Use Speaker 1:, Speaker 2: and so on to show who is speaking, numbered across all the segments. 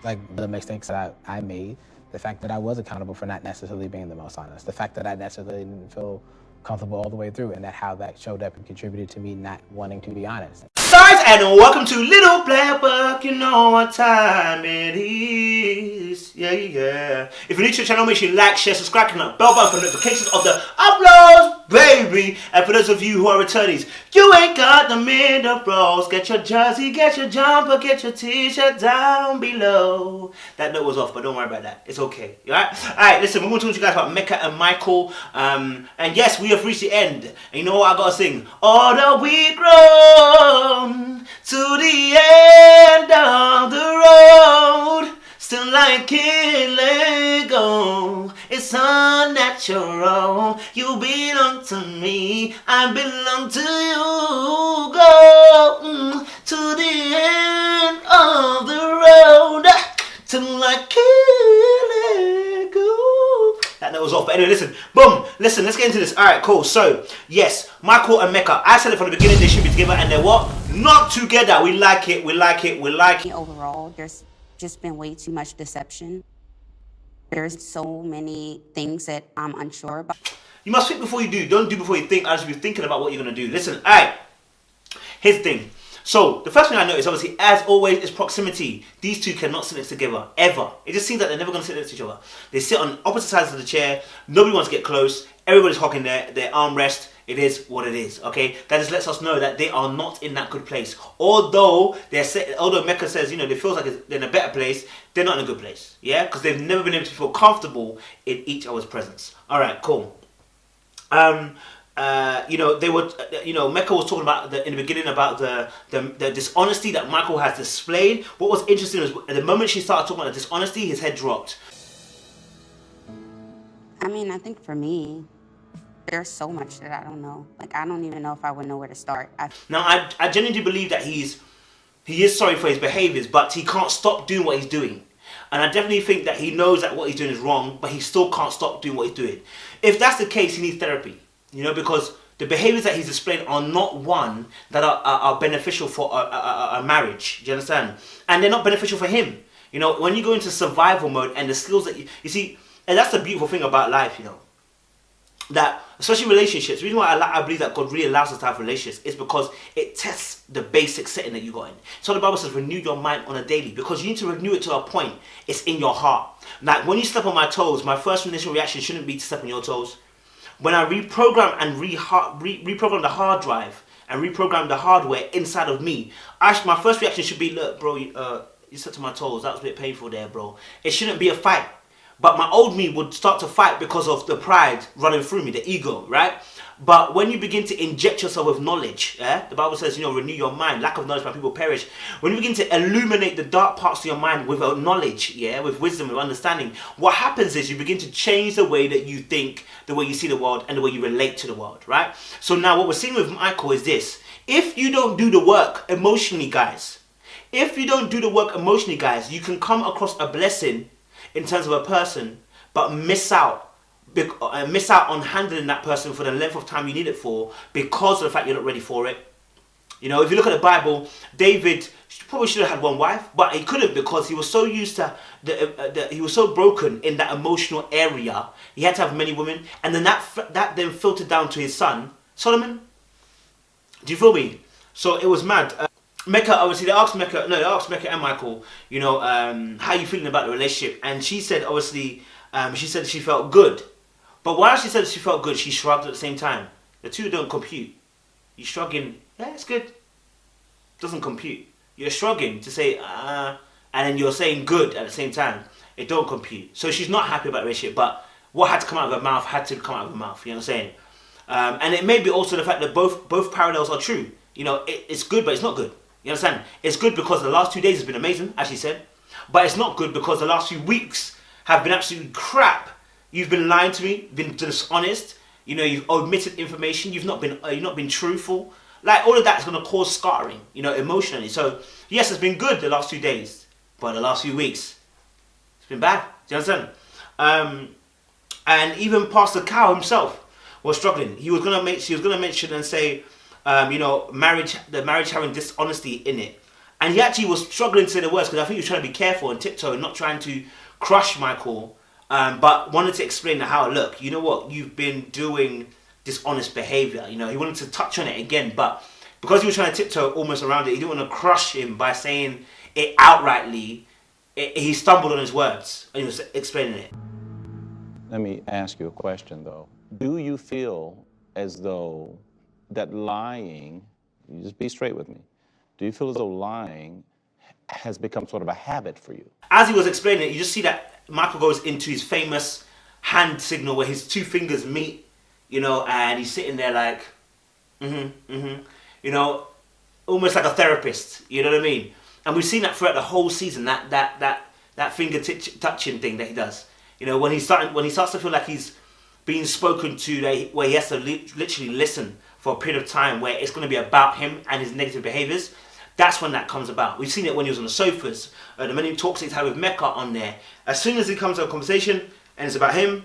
Speaker 1: like the mistakes that I made, the fact that I was accountable for not necessarily being the most honest, the fact that I necessarily didn't feel comfortable all the way through, and that how that showed up and contributed to me not wanting to be honest.
Speaker 2: Guys, and welcome to Little Black Book. You know what time it is. Yeah. If you're new to the channel, make sure you like, share, subscribe, and that bell button for notifications of the uploads, baby. And for those of you who are returnees, you ain't got the minerals. Get your jersey, get your jumper, get your t-shirt down below. That note was off, but don't worry about that. It's okay. Alright, listen, we're going to talk to you guys about Meka and Michael. And yes, we have reached the end. And you know what I gotta sing? All the we grow to the end of the road, still I can't let go. It's unnatural. You belong to me, I belong to you. Go to the end of the road, till I can't let go. That note was off, but anyway, listen, boom, listen, let's get into this. Alright, cool. So, yes, Michael and Meka, I said it from the beginning, they should be together, and they're what? Not together. We like it.
Speaker 3: Overall, there's just been way too much deception. There's so many things that I'm unsure about.
Speaker 2: You must think before you do. Don't do before you think. I should be thinking about what you're going to do. Listen, alright, here's the thing. So, the first thing I noticed, obviously, as always, is proximity. These two cannot sit next together, ever. It just seems like they're never going to sit next to each other. They sit on opposite sides of the chair. Nobody wants to get close. Everybody's hocking their armrest. It is what it is, okay? That just lets us know that they are not in that good place. Although Meka says, you know, they feel like they're in a better place, they're not in a good place, yeah? Because they've never been able to feel comfortable in each other's presence. All right, cool. You know, they were, you know, Meka was talking about in the beginning about the dishonesty that Michael has displayed. What was interesting was at the moment she started talking about the dishonesty, his head dropped.
Speaker 3: I mean, I think for me, there's so much that I don't know. Like, I don't even know if I would know where to start.
Speaker 2: Now, I genuinely believe that he is sorry for his behaviors, but he can't stop doing what he's doing. And I definitely think that he knows that what he's doing is wrong, but he still can't stop doing what he's doing. If that's the case, he needs therapy. You know, because the behaviors that he's displaying are not one that are beneficial for a marriage. Do you understand? And they're not beneficial for him. You know, when you go into survival mode and the skills that you see, and that's the beautiful thing about life, you know, that especially relationships, the reason why I believe that God really allows us to have relationships is because it tests the basic setting that you got in. So the Bible says renew your mind on a daily, because you need to renew it to a point it's in your heart. Like when you step on my toes, my first initial reaction shouldn't be to step on your toes. When I reprogram and reprogram the hard drive and reprogram the hardware inside of me, my first reaction should be, look, bro, you stepped on my toes. That was a bit painful there, bro. It shouldn't be a fight. But my old me would start to fight because of the pride running through me, the ego, right? But when you begin to inject yourself with knowledge, the Bible says, you know, renew your mind. Lack of knowledge, my people perish. When you begin to illuminate the dark parts of your mind with knowledge, with wisdom, with understanding, what happens is you begin to change the way that you think, the way you see the world, and the way you relate to the world, right? So now what we're seeing with Michael is this. If you don't do the work emotionally, guys, you can come across a blessing in terms of a person, but miss out on handling that person for the length of time you need it for because of the fact you're not ready for it. You know, if you look at the Bible, David probably should have had one wife, but he couldn't because he was so used to he was so broken in that emotional area. He had to have many women, and then that then filtered down to his son Solomon. Do you feel me? So it was mad. Meka, obviously, they asked Meka and Michael, you know, how are you feeling about the relationship? And she said, obviously, she said she felt good. But while she said she felt good, she shrugged at the same time. The two don't compute. You're shrugging, yeah, it's good. Doesn't compute. You're shrugging to say, and then you're saying good at the same time. It don't compute. So she's not happy about the relationship, but what had to come out of her mouth had to come out of her mouth, you know what I'm saying? And it may be also the fact that both parallels are true. You know, it's good, but it's not good. You understand? It's good because the last 2 days has been amazing, as she said. But it's not good because the last few weeks have been absolutely crap. You've been lying to me, been dishonest. You know, you've omitted information. You've not been truthful. Like, all of that is going to cause scarring, you know, emotionally. So, yes, it's been good the last 2 days. But the last few weeks, it's been bad. Do you understand? And even Pastor Cow himself was struggling. She was going to mention and say, you know, the marriage having dishonesty in it. And he actually was struggling to say the words because I think he was trying to be careful and tiptoe and not trying to crush Michael, but wanted to explain how, look, you know what, you've been doing dishonest behavior. You know, he wanted to touch on it again, but because he was trying to tiptoe almost around it, he didn't want to crush him by saying it outrightly. He stumbled on his words and he was explaining it.
Speaker 4: Let me ask you a question, though. Do you feel as though that lying, you just be straight with me, do you feel as though lying has become sort of a habit for you?
Speaker 2: As he was explaining it, you just see that Michael goes into his famous hand signal where his two fingers meet, you know, and he's sitting there like, you know, almost like a therapist, you know what I mean? And we've seen that throughout the whole season, that finger touching thing that he does. You know, when he starts to feel like he's being spoken to, where he has to literally listen for a period of time, where it's going to be about him and his negative behaviors. That's when that comes about. We've seen it when he was on the sofas, the many talks he's had with Meka on there. As soon as he comes to a conversation and it's about him,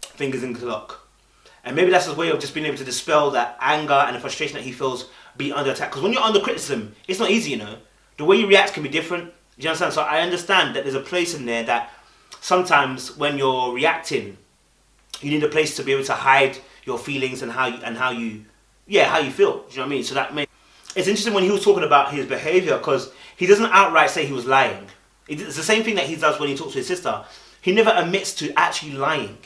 Speaker 2: fingers in the lock. And maybe that's his way of just being able to dispel that anger and the frustration that he feels being under attack. Because when you're under criticism, it's not easy, you know. The way you react can be different. Do you understand? So I understand that there's a place in there that sometimes when you're reacting, you need a place to be able to hide your feelings and how you feel. Do you know what I mean? So it's interesting when he was talking about his behavior, because he doesn't outright say he was lying. It's the same thing that he does when he talks to his sister. He never admits to actually lying.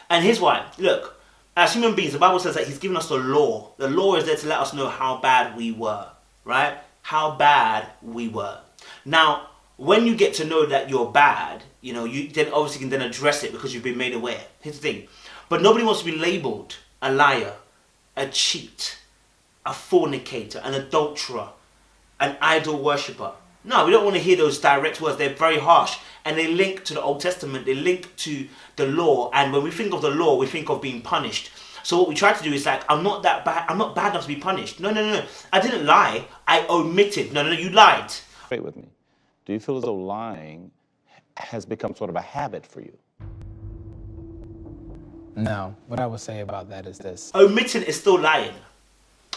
Speaker 2: And here's why. Look, as human beings, the Bible says that he's given us the law. The law is there to let us know how bad we were, right? How bad we were. Now, when you get to know that you're bad, you know, you then obviously can then address it because you've been made aware. Here's the thing. But nobody wants to be labeled a liar, a cheat, a fornicator, an adulterer, an idol worshipper. No, we don't want to hear those direct words. They're very harsh. And they link to the Old Testament. They link to the law. And when we think of the law, we think of being punished. So what we try to do is like, I'm not that bad. I'm not bad enough to be punished. No. I didn't lie. I omitted. No, you lied.
Speaker 4: Straight with me. Do you feel as though lying has become sort of a habit for you?
Speaker 1: No. What I would say about that is this.
Speaker 2: Omitting is still lying.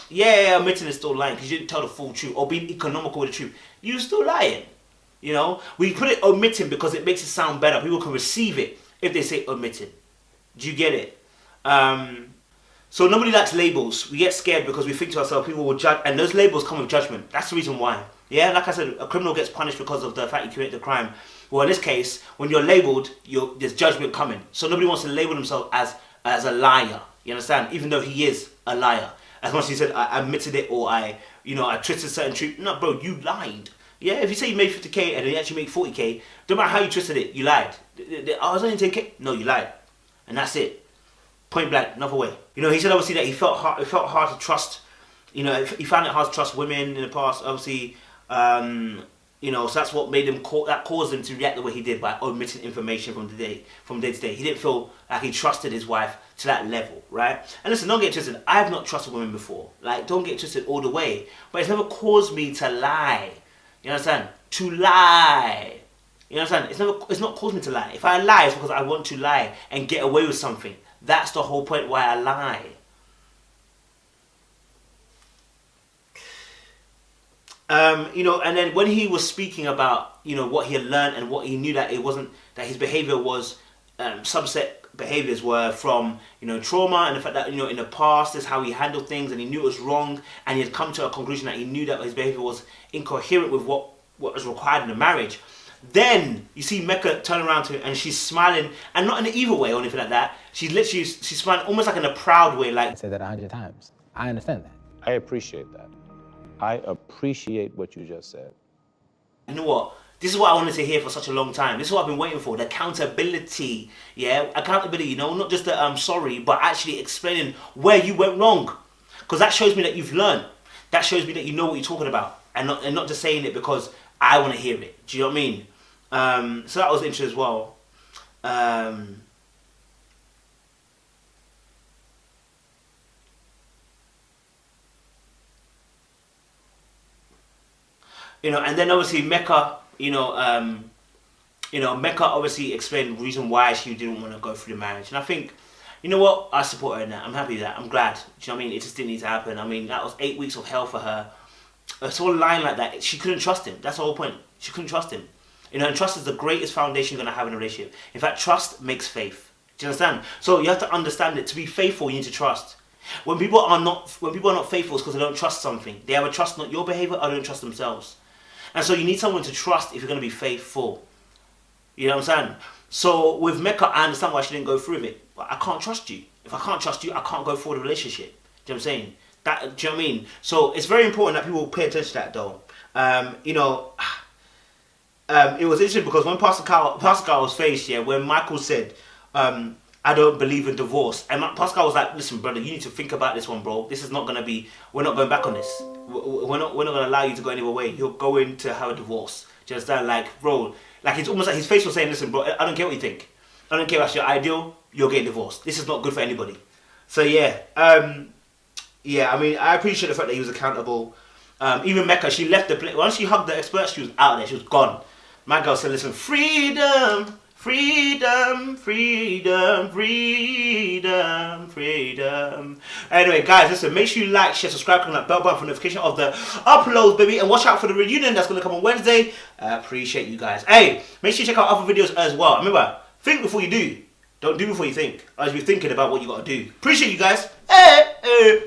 Speaker 2: Yeah, omitting is still lying because you didn't tell the full truth or being economical with the truth. You're still lying. You know, we put it omitting because it makes it sound better. People can receive it if they say omitting. Do you get it? So nobody likes labels. We get scared because we think to ourselves, people will judge, and those labels come with judgment. That's the reason why. Yeah, like I said, a criminal gets punished because of the fact he committed the crime. Well, in this case, when you're labeled, there's judgment coming. So nobody wants to label himself as a liar. You understand? Even though he is a liar. As much as he said, I admitted it, or I twisted certain truth. No, bro, you lied. Yeah, if you say you made 50k and you actually made 40k, don't matter how you twisted it, you lied. I was only 10k. No, you lied. And that's it. Point blank, another way. You know, he said obviously that it felt hard to trust. You know, he found it hard to trust women in the past. Obviously, you know, so that's what made him caused him to react the way he did by omitting information from day to day. He didn't feel like he trusted his wife to that level, right? And listen, don't get twisted. I have not trusted women before. Like, don't get twisted all the way. But it's never caused me to lie. You understand? To lie. You understand? It's not caused me to lie. If I lie, it's because I want to lie and get away with something. That's the whole point why I lie. You know, and then when he was speaking about, you know, what he had learned and what he knew that it wasn't, that his behavior was, subset behaviors were from, you know, trauma, and the fact that, you know, in the past, this is how he handled things, and he knew it was wrong, and he had come to a conclusion that he knew that his behavior was incoherent with what was required in a marriage. Then you see Meka turn around to her and she's smiling, and not in an evil way or anything like that. She's smiling almost like in a proud way, like.
Speaker 1: I said that 100 times. I understand that.
Speaker 4: I appreciate that. I appreciate what you just said.
Speaker 2: You know what? This is what I wanted to hear for such a long time. This is what I've been waiting for. The accountability. Yeah? Accountability, you know, not just the I'm sorry, but actually explaining where you went wrong. Because that shows me that you've learned. That shows me that you know what you're talking about. And not just saying it because I want to hear it. Do you know what I mean? So that was interesting as well. You know, and then obviously Meka, Meka obviously explained the reason why she didn't want to go through the marriage. And I think, you know what, I support her in that. I'm happy with that. I'm glad. Do you know what I mean? It just didn't need to happen. I mean, that was 8 weeks of hell for her. someone lying like that, she couldn't trust him. That's the whole point. She couldn't trust him. You know, and trust is the greatest foundation you're going to have in a relationship. In fact, trust makes faith. Do you understand? So you have to understand that to be faithful, you need to trust. When people are not faithful, it's because they don't trust something. They either trust not your behavior or they don't trust themselves. And so you need someone to trust if you're going to be faithful. You know what I'm saying? So with Meka, I understand why she didn't go through with it. But I can't trust you. If I can't trust you, I can't go forward with a relationship. Do you know what I'm saying? Do you know what I mean? So it's very important that people pay attention to that, though. You know, it was interesting because when Pastor Carl was faced, yeah, when Michael said, I don't believe in divorce, and Pascal was like, listen, brother, you need to think about this one, bro. This is not going to be, we're not going back on this. We're not going to allow you to go any other way. You're going to have a divorce. Just that, like, bro, like it's almost like his face was saying, listen, bro, I don't care what you think. I don't care if that's your ideal, you're getting divorced. This is not good for anybody. So yeah, yeah, I mean, I appreciate the fact that he was accountable. Even Meka, she left the place. Once she hugged the expert, she was out there. She was gone. My girl said, listen, freedom, freedom, freedom, freedom, freedom. Anyway, guys, listen, make sure you like, share, subscribe, click on that bell button for notification of the uploads, baby. And watch out for the reunion that's going to come on Wednesday. I appreciate you guys. Hey, make sure you check out other videos as well. Remember, think before you do. Don't do before you think. Or you'll be thinking about what you got to do. Appreciate you guys. Hey, hey.